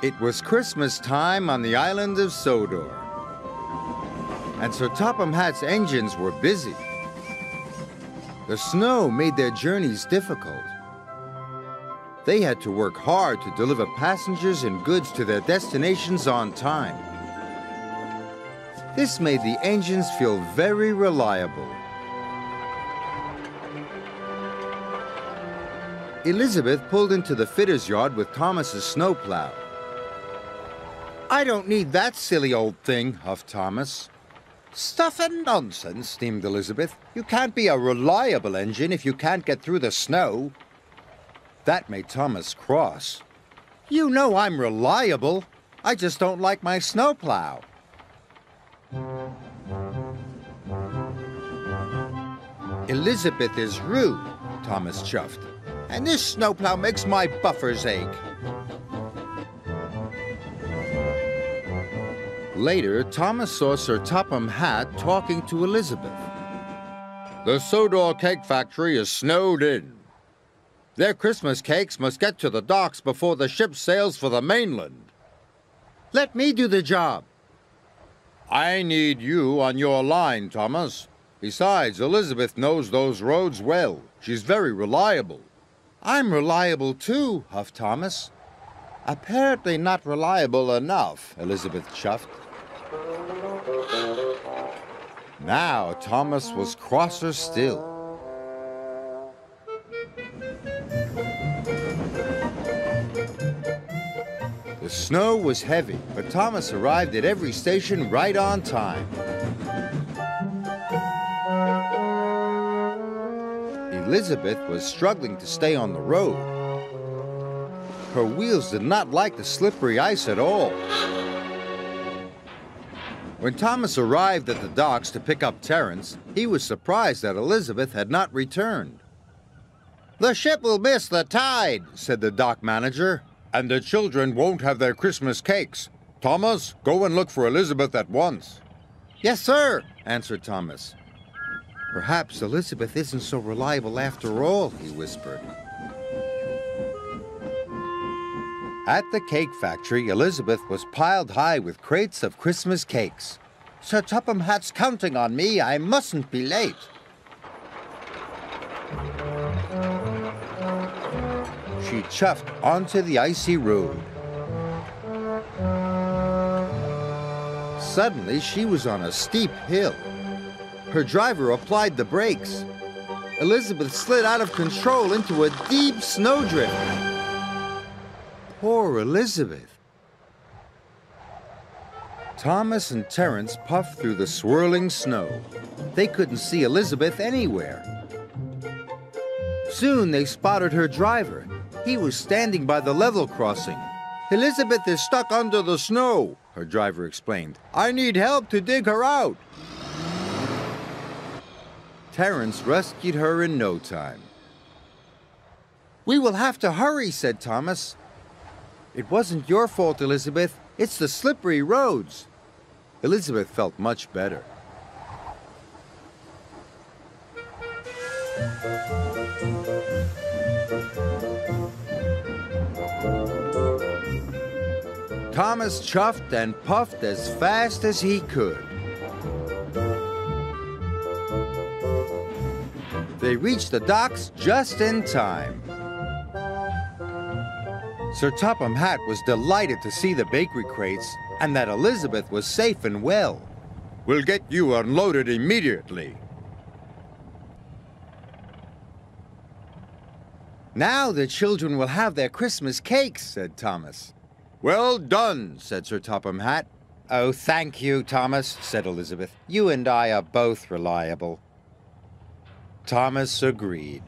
It was Christmas time on the island of Sodor, and Sir Topham Hatt's engines were busy. The snow made their journeys difficult. They had to work hard to deliver passengers and goods to their destinations on time. This made the engines feel very reliable. Elizabeth pulled into the fitter's yard with Thomas's snowplow. "I don't need that silly old thing," huffed Thomas. "Stuff and nonsense," steamed Elizabeth. "You can't be a reliable engine if you can't get through the snow." That made Thomas cross. "You know I'm reliable. I just don't like my snowplow." "Elizabeth is rude," Thomas chuffed. "And this snowplow makes my buffers ache." Later, Thomas saw Sir Topham Hatt talking to Elizabeth. "The Sodor cake factory is snowed in. Their Christmas cakes must get to the docks before the ship sails for the mainland." "Let me do the job." "I need you on your line, Thomas. Besides, Elizabeth knows those roads well. She's very reliable." "I'm reliable too," huffed Thomas. "Apparently not reliable enough," Elizabeth chuffed. Now Thomas was crosser still. The snow was heavy, but Thomas arrived at every station right on time. Elizabeth was struggling to stay on the road. Her wheels did not like the slippery ice at all. When Thomas arrived at the docks to pick up Terrence, he was surprised that Elizabeth had not returned. "The ship will miss the tide," said the dock manager. "And the children won't have their Christmas cakes. Thomas, go and look for Elizabeth at once." "Yes, sir," answered Thomas. "Perhaps Elizabeth isn't so reliable after all," he whispered. At the cake factory, Elizabeth was piled high with crates of Christmas cakes. "Sir Topham Hatt's counting on me. I mustn't be late." She chuffed onto the icy road. Suddenly, she was on a steep hill. Her driver applied the brakes. Elizabeth slid out of control into a deep snowdrift. Poor Elizabeth. Thomas and Terrence puffed through the swirling snow. They couldn't see Elizabeth anywhere. Soon they spotted her driver. He was standing by the level crossing. "Elizabeth is stuck under the snow," her driver explained. "I need help to dig her out." Terrence rescued her in no time. "We will have to hurry," said Thomas. "It wasn't your fault, Elizabeth. It's the slippery roads." Elizabeth felt much better. Thomas chuffed and puffed as fast as he could. They reached the docks just in time. Sir Topham Hatt was delighted to see the bakery crates and that Elizabeth was safe and well. "We'll get you unloaded immediately." "Now the children will have their Christmas cakes," said Thomas. "Well done," said Sir Topham Hatt. "Oh, thank you, Thomas," said Elizabeth. "You and I are both reliable." Thomas agreed.